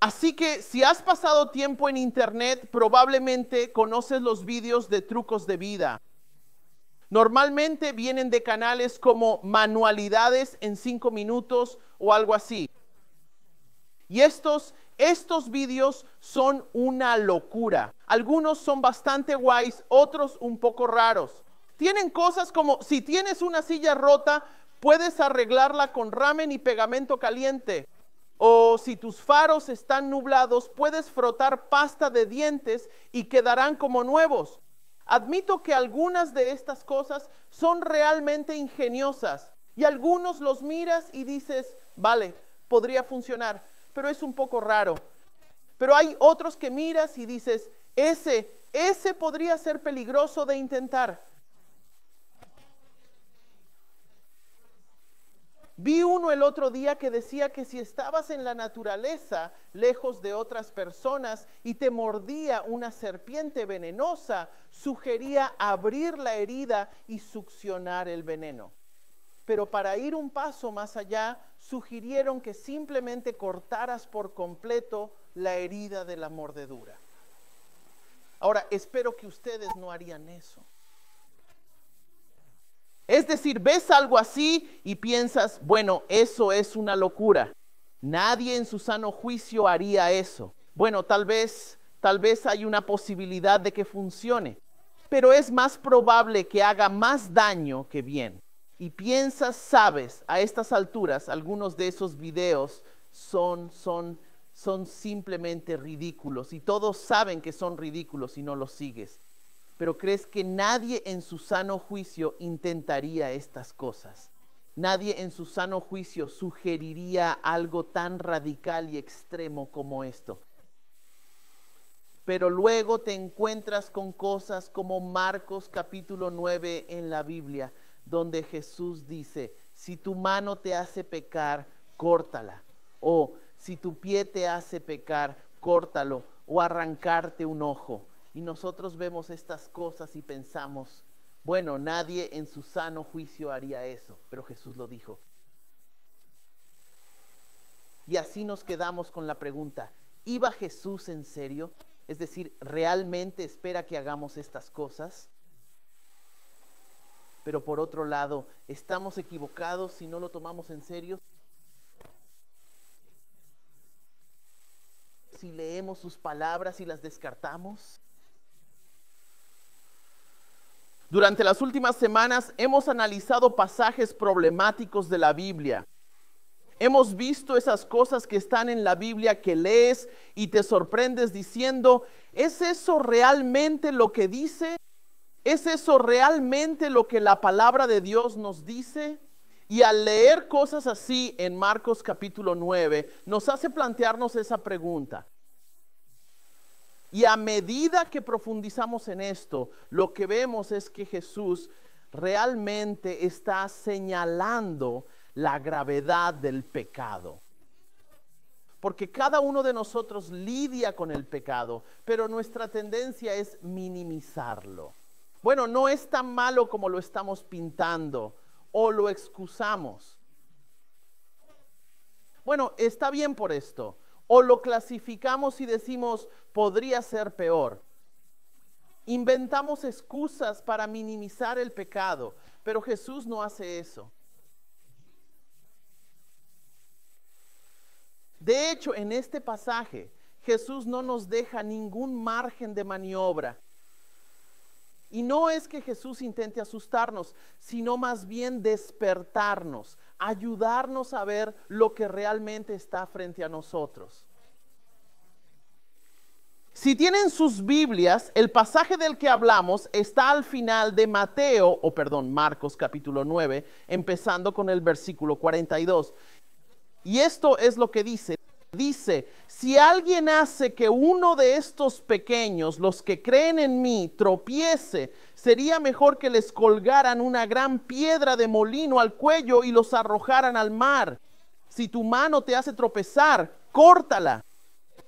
Así que si has pasado tiempo en internet, probablemente conoces los vídeos de trucos de vida. Normalmente vienen de canales como Manualidades en 5 minutos o algo así. Y estos vídeos son una locura. Algunos son bastante guays, otros un poco raros. Tienen cosas como, si tienes una silla rota, puedes arreglarla con ramen y pegamento caliente. O si tus faros están nublados, puedes frotar pasta de dientes y quedarán como nuevos. Admito que algunas de estas cosas son realmente ingeniosas. Y algunos los miras y dices, vale, podría funcionar, pero es un poco raro. Pero hay otros que miras y dices, ese podría ser peligroso de intentar. Vi uno el otro día que decía que si estabas en la naturaleza, lejos de otras personas, y te mordía una serpiente venenosa, sugería abrir la herida y succionar el veneno. Pero para ir un paso más allá, sugirieron que simplemente cortaras por completo la herida de la mordedura. Ahora, espero que ustedes no harían eso. Es decir, ves algo así y piensas, bueno, eso es una locura. Nadie en su sano juicio haría eso. Bueno, tal vez hay una posibilidad de que funcione, pero es más probable que haga más daño que bien. Y piensas, sabes, a estas alturas, algunos de esos videos son simplemente ridículos y todos saben que son ridículos y no los sigues. Pero crees que nadie en su sano juicio intentaría estas cosas. Nadie en su sano juicio sugeriría algo tan radical y extremo como esto. Pero luego te encuentras con cosas como Marcos capítulo 9 en la Biblia, donde Jesús dice, si tu mano te hace pecar, córtala. O si tu pie te hace pecar, córtalo. O arrancarte un ojo. Y nosotros vemos estas cosas y pensamos, bueno, nadie en su sano juicio haría eso, pero Jesús lo dijo. Y así nos quedamos con la pregunta, ¿iba Jesús en serio? Es decir, ¿realmente espera que hagamos estas cosas? Pero por otro lado, ¿estamos equivocados si no lo tomamos en serio? Si leemos sus palabras y las descartamos. Durante las últimas semanas hemos analizado pasajes problemáticos de la Biblia. Hemos visto esas cosas que están en la Biblia que lees y te sorprendes diciendo, ¿es eso realmente lo que dice? ¿Es eso realmente lo que la palabra de Dios nos dice? Y al leer cosas así en Marcos capítulo 9, nos hace plantearnos esa pregunta. Y a medida que profundizamos en esto, lo que vemos es que Jesús realmente está señalando la gravedad del pecado. Porque cada uno de nosotros lidia con el pecado, pero nuestra tendencia es minimizarlo. Bueno, no es tan malo como lo estamos pintando o lo excusamos. Bueno, está bien por esto. O lo clasificamos y decimos, podría ser peor. Inventamos excusas para minimizar el pecado, pero Jesús no hace eso. De hecho, en este pasaje, Jesús no nos deja ningún margen de maniobra. Y no es que Jesús intente asustarnos, sino más bien despertarnos, ayudarnos a ver lo que realmente está frente a nosotros. Si tienen sus Biblias, el pasaje del que hablamos está al final de Marcos capítulo 9, empezando con el versículo 42. Y esto es lo que dice. Dice, si alguien hace que uno de estos pequeños, los que creen en mí, tropiece, sería mejor que les colgaran una gran piedra de molino al cuello y los arrojaran al mar. Si tu mano te hace tropezar, córtala.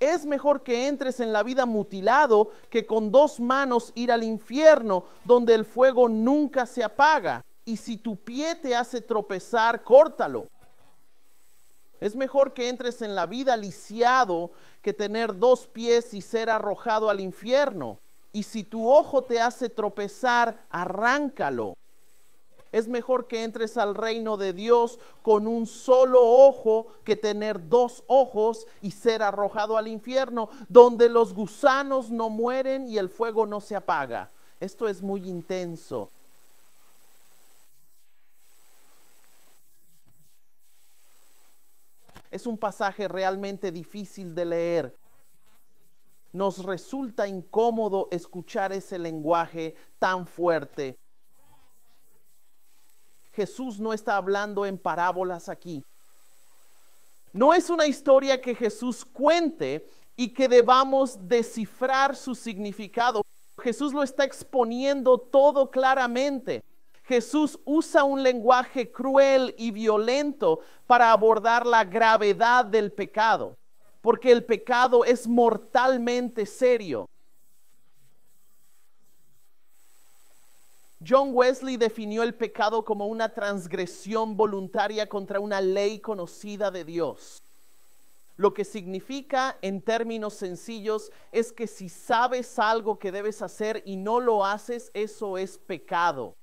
Es mejor que entres en la vida mutilado que con 2 manos ir al infierno, donde el fuego nunca se apaga. Y si tu pie te hace tropezar, córtalo. Es mejor que entres en la vida lisiado que tener 2 pies y ser arrojado al infierno. Y si tu ojo te hace tropezar, arráncalo. Es mejor que entres al reino de Dios con un solo ojo que tener 2 ojos y ser arrojado al infierno, donde los gusanos no mueren y el fuego no se apaga. Esto es muy intenso. Es un pasaje realmente difícil de leer. Nos resulta incómodo escuchar ese lenguaje tan fuerte. Jesús no está hablando en parábolas aquí. No es una historia que Jesús cuente y que debamos descifrar su significado. Jesús lo está exponiendo todo claramente. Jesús usa un lenguaje cruel y violento para abordar la gravedad del pecado, porque el pecado es mortalmente serio. John Wesley definió el pecado como una transgresión voluntaria contra una ley conocida de Dios. Lo que significa, en términos sencillos, es que si sabes algo que debes hacer y no lo haces, eso es pecado.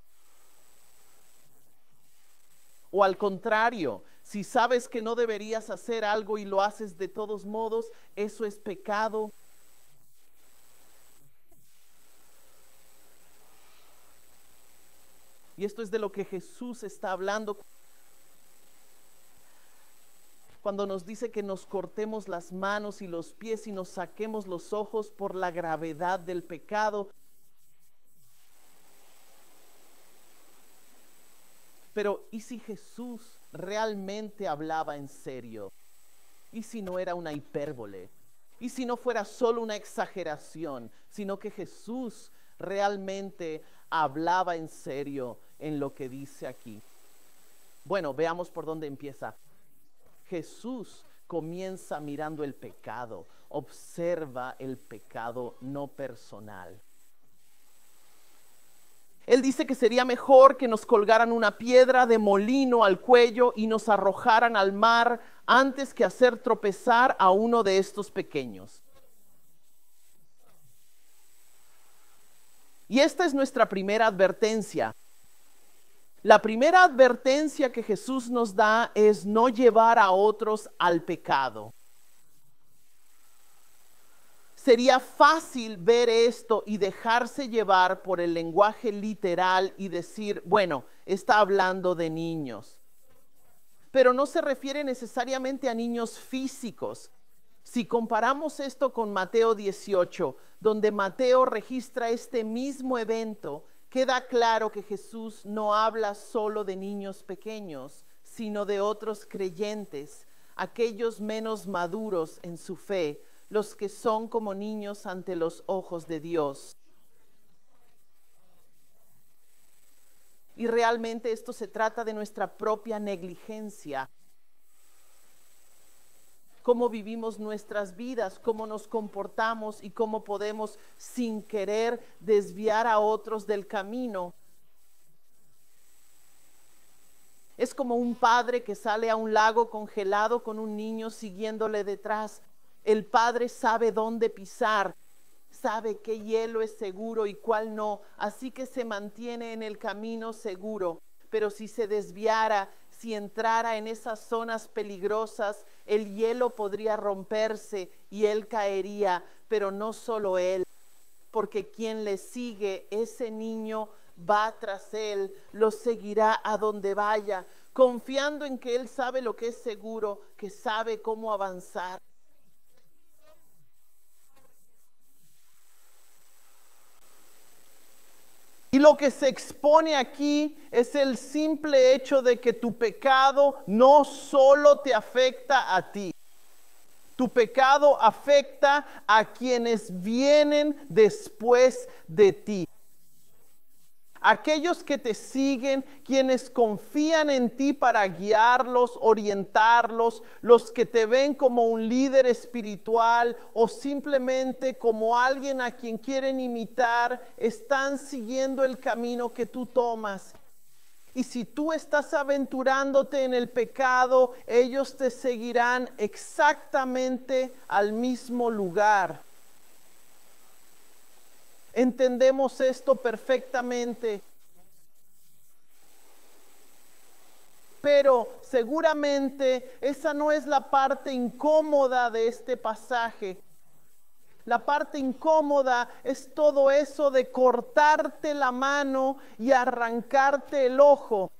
O al contrario, si sabes que no deberías hacer algo y lo haces de todos modos, eso es pecado. Y esto es de lo que Jesús está hablando cuando nos dice que nos cortemos las manos y los pies y nos saquemos los ojos por la gravedad del pecado. Pero ¿y si Jesús realmente hablaba en serio? ¿Y si no era una hipérbole? ¿Y si no fuera solo una exageración, sino que Jesús realmente hablaba en serio en lo que dice aquí? Bueno, veamos por dónde empieza. Jesús comienza mirando el pecado, observa el pecado no personal. Él dice que sería mejor que nos colgaran una piedra de molino al cuello y nos arrojaran al mar antes que hacer tropezar a uno de estos pequeños. Y esta es nuestra primera advertencia. La primera advertencia que Jesús nos da es no llevar a otros al pecado. Sería fácil ver esto y dejarse llevar por el lenguaje literal y decir, bueno, está hablando de niños. Pero no se refiere necesariamente a niños físicos. Si comparamos esto con Mateo 18, donde Mateo registra este mismo evento, queda claro que Jesús no habla solo de niños pequeños, sino de otros creyentes, aquellos menos maduros en su fe, los que son como niños ante los ojos de Dios. Y realmente esto se trata de nuestra propia negligencia. Cómo vivimos nuestras vidas, cómo nos comportamos y cómo podemos sin querer desviar a otros del camino. Es como un padre que sale a un lago congelado con un niño siguiéndole detrás. El padre sabe dónde pisar, sabe qué hielo es seguro y cuál no, así que se mantiene en el camino seguro. Pero si se desviara, si entrara en esas zonas peligrosas, el hielo podría romperse y él caería, pero no solo él, porque quien le sigue, ese niño va tras él, lo seguirá a donde vaya, confiando en que él sabe lo que es seguro, que sabe cómo avanzar. Y lo que se expone aquí es el simple hecho de que tu pecado no solo te afecta a ti. Tu pecado afecta a quienes vienen después de ti. Aquellos que te siguen, quienes confían en ti para guiarlos, orientarlos, los que te ven como un líder espiritual o simplemente como alguien a quien quieren imitar, están siguiendo el camino que tú tomas. Y si tú estás aventurándote en el pecado, ellos te seguirán exactamente al mismo lugar. Entendemos esto perfectamente. Pero seguramente esa no es la parte incómoda de este pasaje. La parte incómoda es todo eso de cortarte la mano y arrancarte el ojo.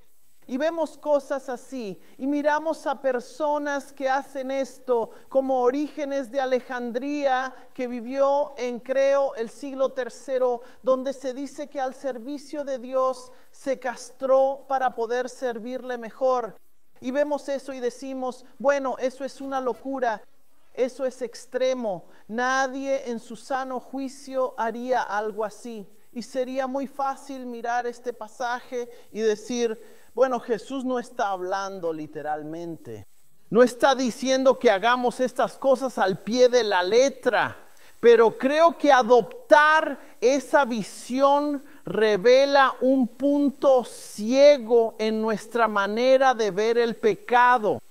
Y vemos cosas así, y miramos a personas que hacen esto, como Orígenes de Alejandría, que vivió en, creo, el siglo III, donde se dice que al servicio de Dios se castró para poder servirle mejor. Y vemos eso y decimos, bueno, eso es una locura, eso es extremo. Nadie en su sano juicio haría algo así. Y sería muy fácil mirar este pasaje y decir, bueno, Jesús no está hablando literalmente. No está diciendo que hagamos estas cosas al pie de la letra. Pero creo que adoptar esa visión revela un punto ciego en nuestra manera de ver el pecado.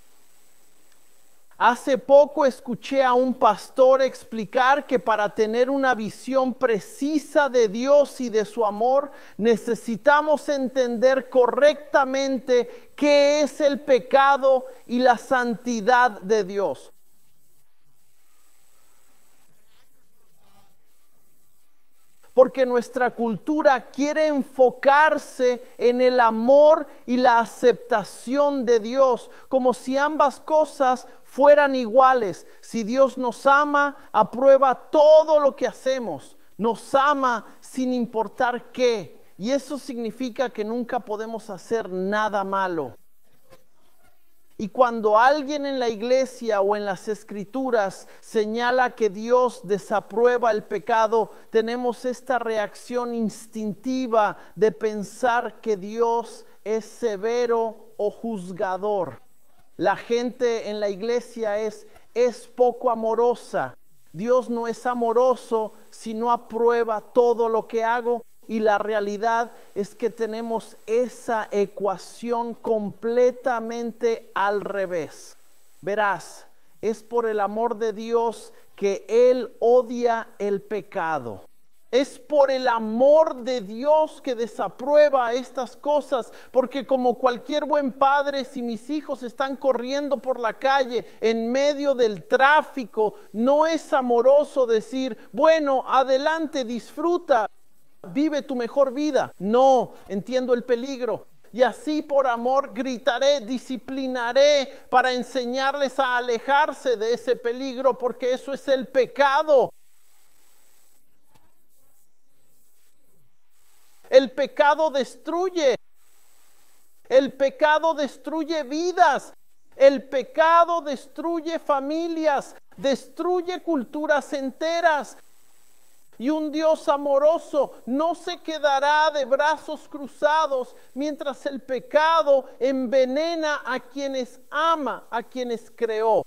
Hace poco escuché a un pastor explicar que para tener una visión precisa de Dios y de su amor, necesitamos entender correctamente qué es el pecado y la santidad de Dios. Porque nuestra cultura quiere enfocarse en el amor y la aceptación de Dios, como si ambas cosas fueran iguales. Si Dios nos ama, aprueba todo lo que hacemos. Nos ama sin importar qué. Y eso significa que nunca podemos hacer nada malo. Y cuando alguien en la iglesia o en las escrituras señala que Dios desaprueba el pecado, tenemos esta reacción instintiva de pensar que Dios es severo o juzgador. La gente en la iglesia es poco amorosa. Dios no es amoroso si no aprueba todo lo que hago. Y la realidad es que tenemos esa ecuación completamente al revés. Verás, es por el amor de Dios que Él odia el pecado. Es por el amor de Dios que desaprueba estas cosas, porque como cualquier buen padre, si mis hijos están corriendo por la calle en medio del tráfico, no es amoroso decir, bueno, adelante, disfruta. Vive tu mejor vida. No, entiendo el peligro. Y así por amor gritaré, disciplinaré para enseñarles a alejarse de ese peligro, porque eso es el pecado. El pecado destruye. El pecado destruye vidas. El pecado destruye familias, destruye culturas enteras. Y un Dios amoroso no se quedará de brazos cruzados mientras el pecado envenena a quienes ama, a quienes creó.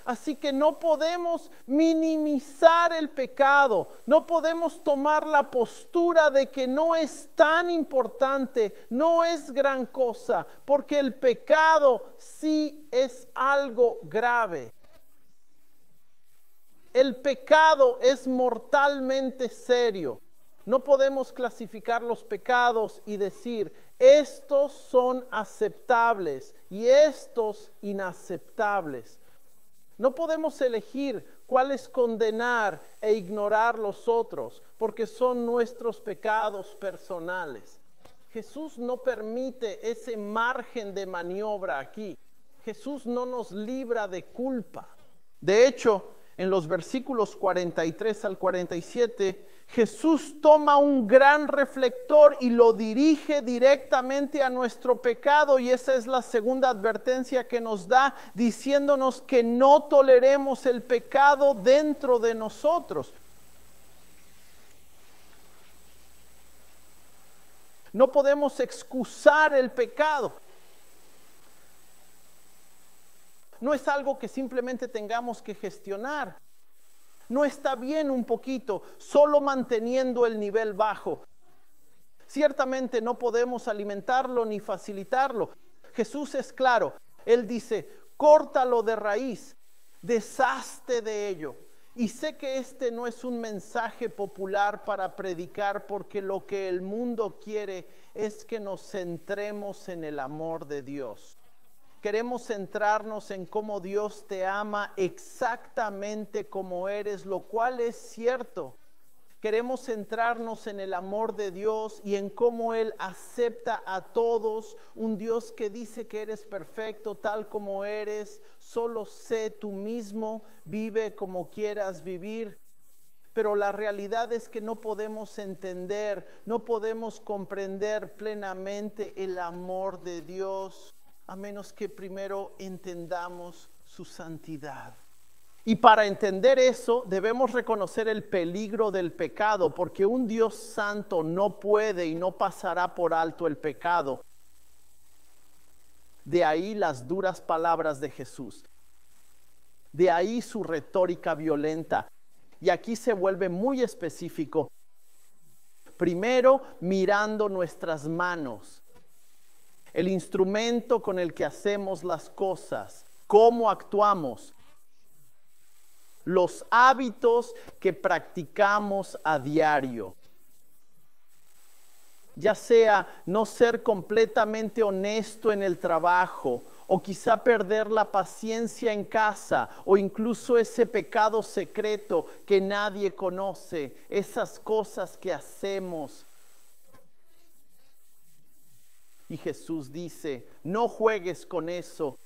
Así que no podemos minimizar el pecado, no podemos tomar la postura de que no es tan importante, no es gran cosa, porque el pecado sí es algo grave. El pecado es mortalmente serio. No podemos clasificar los pecados y decir, estos son aceptables y estos inaceptables. No podemos elegir cuáles condenar e ignorar los otros, porque son nuestros pecados personales. Jesús no permite ese margen de maniobra aquí. Jesús no nos libra de culpa. De hecho, en los versículos 43 al 47, Jesús toma un gran reflector y lo dirige directamente a nuestro pecado, y esa es la segunda advertencia que nos da, diciéndonos que no toleremos el pecado dentro de nosotros. No podemos excusar el pecado. No es algo que simplemente tengamos que gestionar. No está bien un poquito, solo manteniendo el nivel bajo. Ciertamente no podemos alimentarlo ni facilitarlo. Jesús es claro. Él dice, córtalo de raíz, deshazte de ello. Y sé que este no es un mensaje popular para predicar, porque lo que el mundo quiere es que nos centremos en el amor de Dios. Queremos centrarnos en cómo Dios te ama exactamente como eres, lo cual es cierto. Queremos centrarnos en el amor de Dios y en cómo Él acepta a todos. Un Dios que dice que eres perfecto tal como eres. Solo sé tú mismo, vive como quieras vivir. Pero la realidad es que no podemos entender, no podemos comprender plenamente el amor de Dios, a menos que primero entendamos su santidad. Y para entender eso, debemos reconocer el peligro del pecado, porque un Dios santo no puede y no pasará por alto el pecado. De ahí las duras palabras de Jesús. De ahí su retórica violenta. Y aquí se vuelve muy específico. Primero, mirando nuestras manos, el instrumento con el que hacemos las cosas, cómo actuamos, los hábitos que practicamos a diario. Ya sea no ser completamente honesto en el trabajo, o quizá perder la paciencia en casa, o incluso ese pecado secreto que nadie conoce, esas cosas que hacemos. Y Jesús dice, no juegues con eso,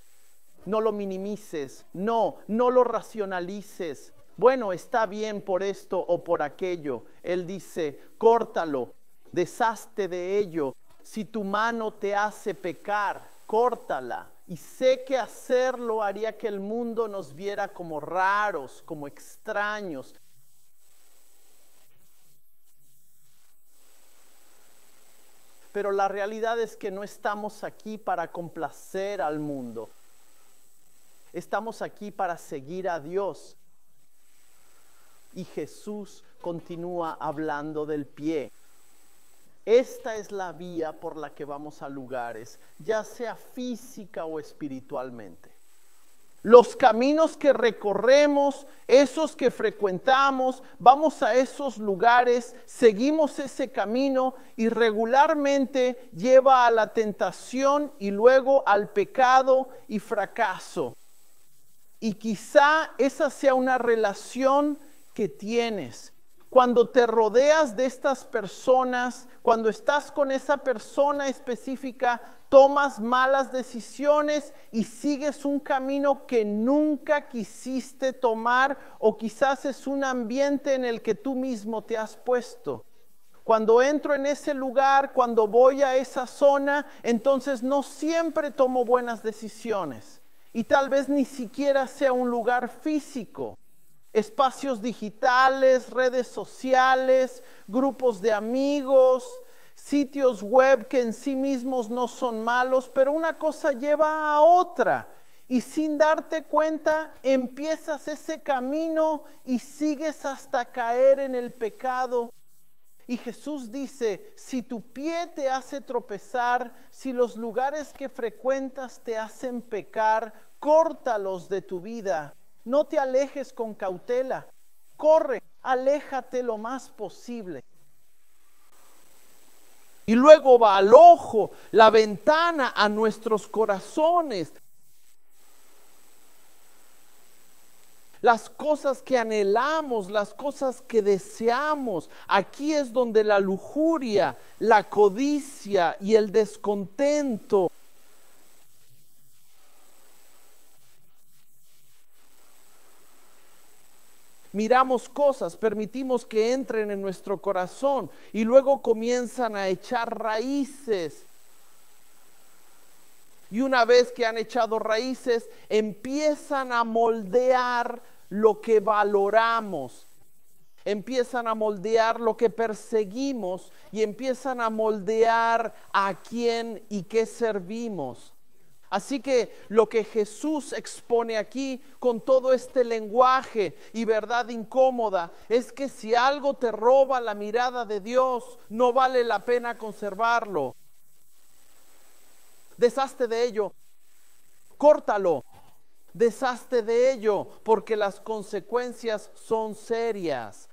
no lo minimices, no lo racionalices. Bueno, está bien por esto o por aquello. Él dice, córtalo, deshazte de ello. Si tu mano te hace pecar, córtala. Y sé que hacerlo haría que el mundo nos viera como raros, como extraños. Pero la realidad es que no estamos aquí para complacer al mundo. Estamos aquí para seguir a Dios. Y Jesús continúa hablando del pie. Esta es la vía por la que vamos a lugares, ya sea física o espiritualmente. Los caminos que recorremos, esos que frecuentamos, vamos a esos lugares, seguimos ese camino y regularmente lleva a la tentación y luego al pecado y fracaso. Y quizá esa sea una relación que tienes. Cuando te rodeas de estas personas, cuando estás con esa persona específica, tomas malas decisiones y sigues un camino que nunca quisiste tomar, o quizás es un ambiente en el que tú mismo te has puesto. Cuando entro en ese lugar, cuando voy a esa zona, entonces no siempre tomo buenas decisiones. Y tal vez ni siquiera sea un lugar físico. Espacios digitales, redes sociales, grupos de amigos, sitios web que en sí mismos no son malos, pero una cosa lleva a otra. Y sin darte cuenta, empiezas ese camino y sigues hasta caer en el pecado. Y Jesús dice, si tu pie te hace tropezar, si los lugares que frecuentas te hacen pecar, córtalos de tu vida. No te alejes con cautela. Corre, aléjate lo más posible. Y luego va al ojo, la ventana a nuestros corazones. Las cosas que anhelamos, las cosas que deseamos. Aquí es donde la lujuria, la codicia y el descontento miramos cosas, permitimos que entren en nuestro corazón y luego comienzan a echar raíces. Y una vez que han echado raíces, empiezan a moldear lo que valoramos. Empiezan a moldear lo que perseguimos y empiezan a moldear a quién y qué servimos. Así que lo que Jesús expone aquí con todo este lenguaje y verdad incómoda es que si algo te roba la mirada de Dios, no vale la pena conservarlo. Deshazte de ello, córtalo, deshazte de ello, porque las consecuencias son serias.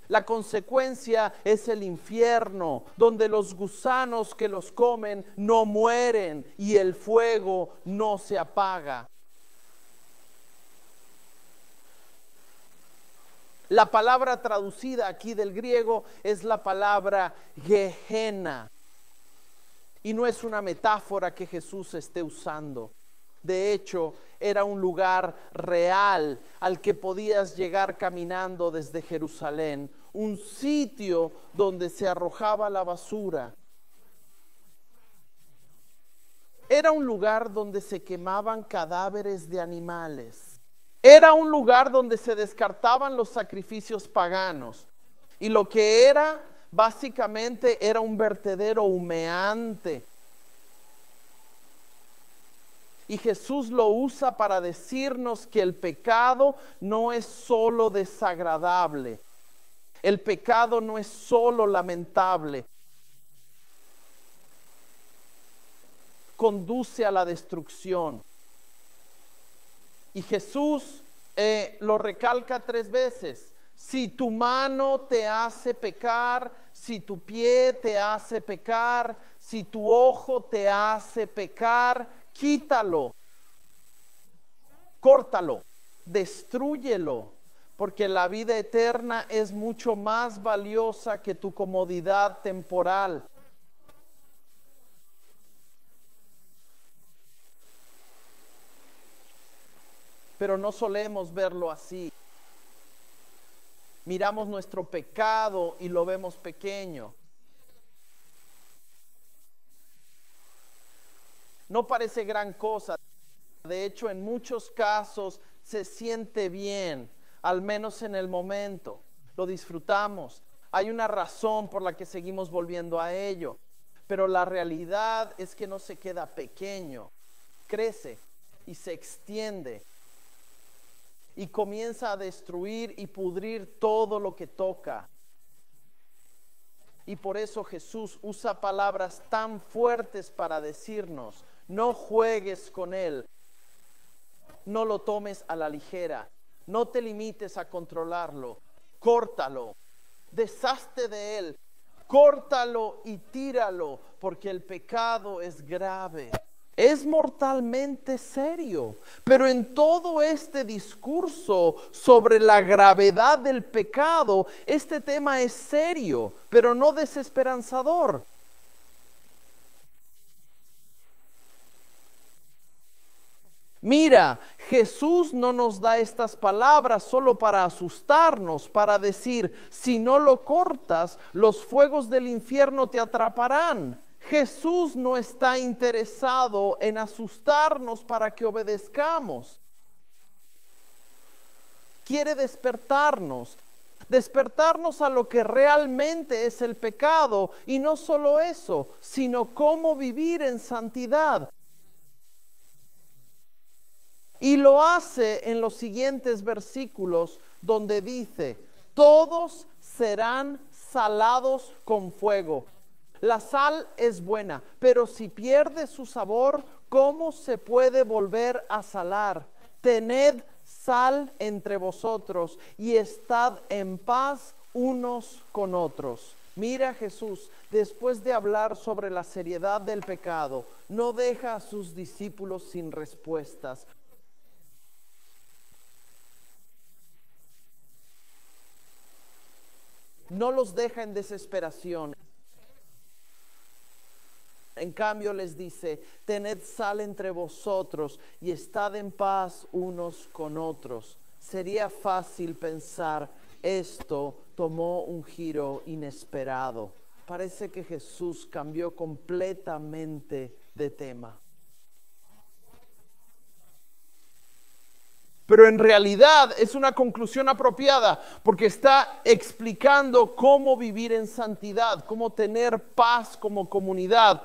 La consecuencia es el infierno, donde los gusanos que los comen no mueren y el fuego no se apaga. La palabra traducida aquí del griego es la palabra Gehenna. Y no es una metáfora que Jesús esté usando. De hecho, era un lugar real al que podías llegar caminando desde Jerusalén, un sitio donde se arrojaba la basura. Era un lugar donde se quemaban cadáveres de animales. Era un lugar donde se descartaban los sacrificios paganos. Y lo que era, básicamente, era un vertedero humeante. Y Jesús lo usa para decirnos que el pecado no es solo desagradable. El pecado no es solo lamentable. Conduce a la destrucción. Y Jesús lo recalca 3 veces. Si tu mano te hace pecar, si tu pie te hace pecar, si tu ojo te hace pecar, quítalo, córtalo, destrúyelo, porque la vida eterna es mucho más valiosa que tu comodidad temporal. Pero no solemos verlo así. Miramos nuestro pecado y lo vemos pequeño. No parece gran cosa. De hecho, en muchos casos se siente bien, al menos en el momento. Lo disfrutamos. Hay una razón por la que seguimos volviendo a ello. Pero la realidad es que no se queda pequeño. Crece y se extiende. Y comienza a destruir y pudrir todo lo que toca. Y por eso Jesús usa palabras tan fuertes para decirnos: no juegues con él, no lo tomes a la ligera, no te limites a controlarlo, córtalo, deshazte de él, córtalo y tíralo, porque el pecado es grave. Es mortalmente serio, pero en todo este discurso sobre la gravedad del pecado, este tema es serio, pero no desesperanzador. Mira, Jesús no nos da estas palabras solo para asustarnos, para decir: si no lo cortas, los fuegos del infierno te atraparán. Jesús no está interesado en asustarnos para que obedezcamos. Quiere despertarnos a lo que realmente es el pecado, y no solo eso, sino cómo vivir en santidad. Y lo hace en los siguientes versículos, donde dice: todos serán salados con fuego. La sal es buena, pero si pierde su sabor, ¿cómo se puede volver a salar? Tened sal entre vosotros y estad en paz unos con otros. Mira, Jesús, después de hablar sobre la seriedad del pecado, no deja a sus discípulos sin respuestas. No los deja en desesperación. En cambio les dice: tened sal entre vosotros y estad en paz unos con otros. Sería fácil pensar: esto tomó un giro inesperado. Parece que Jesús cambió completamente de tema. Pero en realidad es una conclusión apropiada, porque está explicando cómo vivir en santidad, cómo tener paz como comunidad.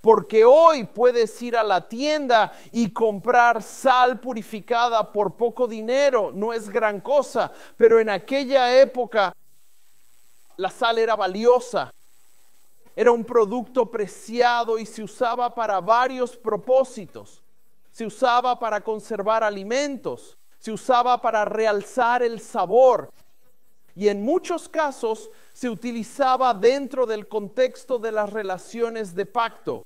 porque hoy puedes ir a la tienda y comprar sal purificada por poco dinero, no es gran cosa, pero en aquella época la sal era valiosa. Era un producto preciado y se usaba para varios propósitos. Se usaba para conservar alimentos, se usaba para realzar el sabor y en muchos casos se utilizaba dentro del contexto de las relaciones de pacto.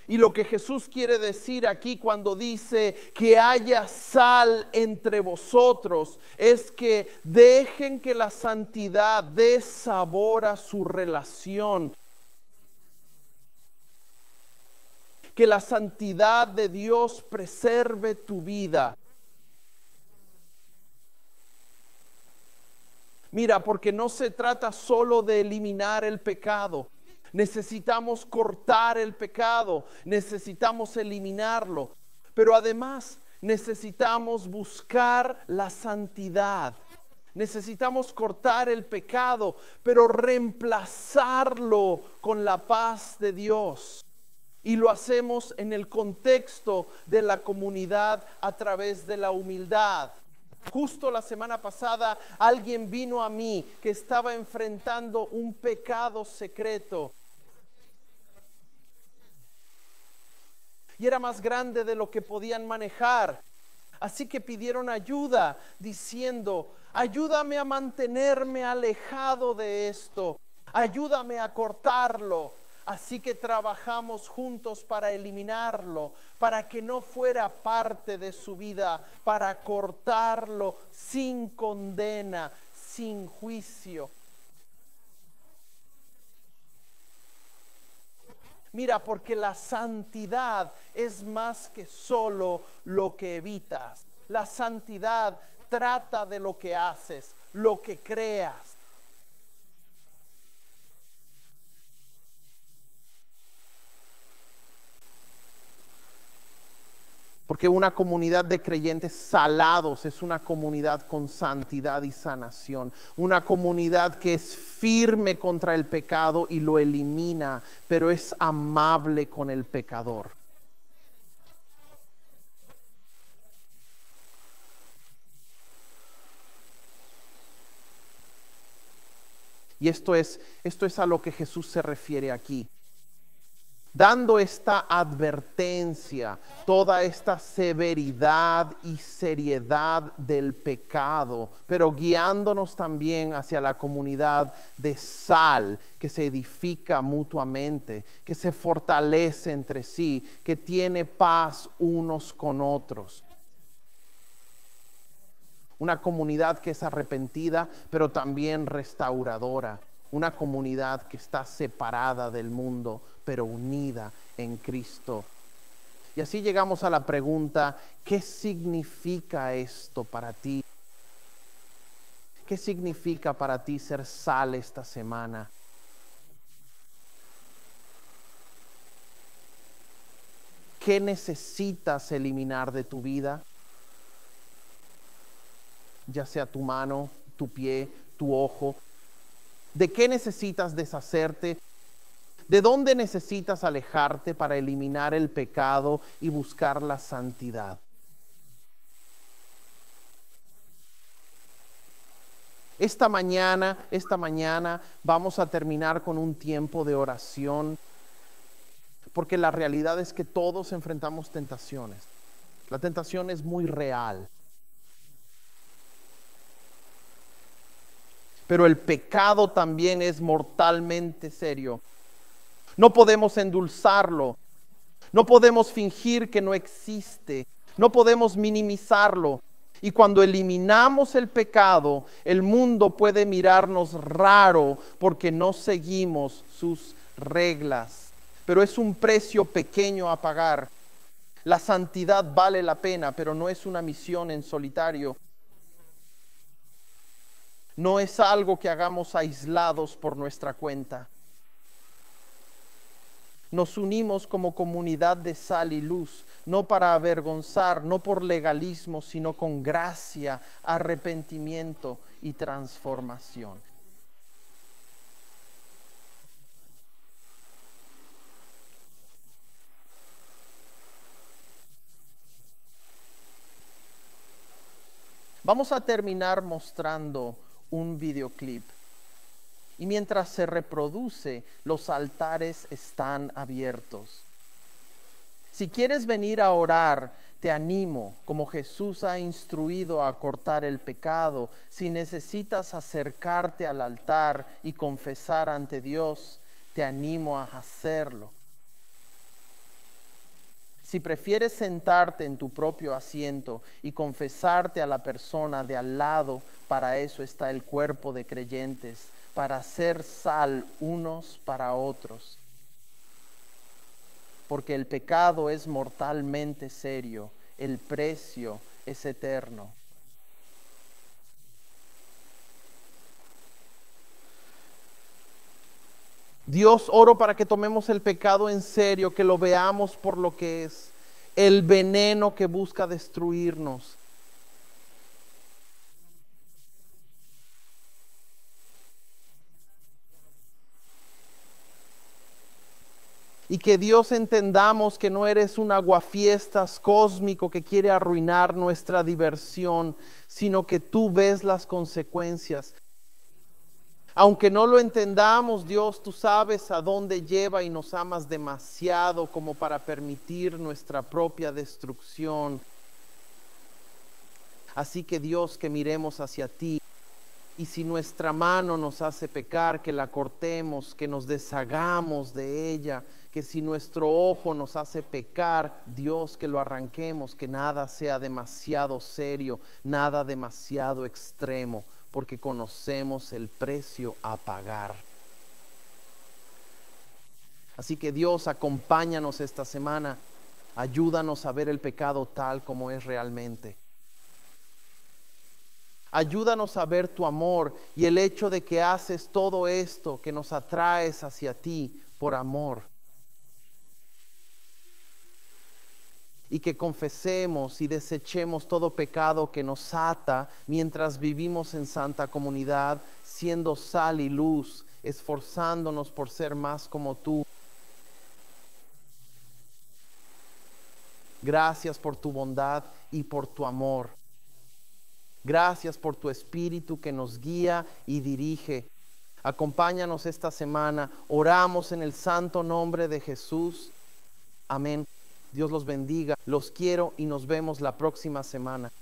Y lo que Jesús quiere decir aquí cuando dice que haya sal entre vosotros es que dejen que la santidad dé sabor a su relación. Que la santidad de Dios preserve tu vida. Mira, porque no se trata solo de eliminar el pecado. Necesitamos cortar el pecado, necesitamos eliminarlo, pero además necesitamos buscar la santidad. Necesitamos cortar el pecado, pero reemplazarlo con la paz de Dios. Y lo hacemos en el contexto de la comunidad a través de la humildad. Justo la semana pasada alguien vino a mí que estaba enfrentando un pecado secreto. Y era más grande de lo que podían manejar. Así que pidieron ayuda diciendo, ayúdame a mantenerme alejado de esto. Ayúdame a cortarlo. Así que trabajamos juntos para eliminarlo, para que no fuera parte de su vida, para cortarlo sin condena, sin juicio. Mira, porque la santidad es más que solo lo que evitas. La santidad trata de lo que haces, lo que creas. Porque una comunidad de creyentes salados es una comunidad con santidad y sanación. Una comunidad que es firme contra el pecado y lo elimina, pero es amable con el pecador. Y esto es a lo que Jesús se refiere aquí. Dando esta advertencia, toda esta severidad y seriedad del pecado, pero guiándonos también hacia la comunidad de sal que se edifica mutuamente, que se fortalece entre sí, que tiene paz unos con otros. Una comunidad que es arrepentida, pero también restauradora. Una comunidad que está separada del mundo, pero unida en Cristo. Y así llegamos a la pregunta, ¿qué significa esto para ti? ¿Qué significa para ti ser sal esta semana? ¿Qué necesitas eliminar de tu vida? Ya sea tu mano, tu pie, tu ojo. ¿De qué necesitas deshacerte? ¿De dónde necesitas alejarte para eliminar el pecado y buscar la santidad? Esta mañana vamos a terminar con un tiempo de oración, porque la realidad es que todos enfrentamos tentaciones. La tentación es muy real. Pero el pecado también es mortalmente serio. No podemos endulzarlo. No podemos fingir que no existe. No podemos minimizarlo. Y cuando eliminamos el pecado, el mundo puede mirarnos raro porque no seguimos sus reglas. Pero es un precio pequeño a pagar. La santidad vale la pena, pero no es una misión en solitario. No es algo que hagamos aislados por nuestra cuenta. Nos unimos como comunidad de sal y luz, no para avergonzar, no por legalismo, sino con gracia, arrepentimiento y transformación. Vamos a terminar mostrando un videoclip. Y mientras se reproduce, los altares están abiertos. Si quieres venir a orar, te animo, como Jesús ha instruido a cortar el pecado. Si necesitas acercarte al altar y confesar ante Dios, te animo a hacerlo. Si prefieres sentarte en tu propio asiento y confesarte a la persona de al lado, para eso está el cuerpo de creyentes, para hacer sal unos para otros. Porque el pecado es mortalmente serio, el precio es eterno. Dios, oro para que tomemos el pecado en serio, que lo veamos por lo que es, el veneno que busca destruirnos. Y que Dios entendamos que no eres un aguafiestas cósmico que quiere arruinar nuestra diversión, sino que tú ves las consecuencias. Aunque no lo entendamos, Dios, tú sabes a dónde lleva y nos amas demasiado como para permitir nuestra propia destrucción. Así que Dios, que miremos hacia ti. Y si nuestra mano nos hace pecar, que la cortemos, que nos deshagamos de ella. Que si nuestro ojo nos hace pecar, Dios, que lo arranquemos, que nada sea demasiado serio, nada demasiado extremo, porque conocemos el precio a pagar. Así que Dios, acompáñanos esta semana, ayúdanos a ver el pecado tal como es realmente. Ayúdanos a ver tu amor y el hecho de que haces todo esto, que nos atraes hacia ti por amor. Y que confesemos y desechemos todo pecado que nos ata mientras vivimos en santa comunidad, siendo sal y luz, esforzándonos por ser más como tú. Gracias por tu bondad y por tu amor. Gracias por tu espíritu que nos guía y dirige. Acompáñanos esta semana. Oramos en el santo nombre de Jesús. Amén. Dios los bendiga. Los quiero y nos vemos la próxima semana.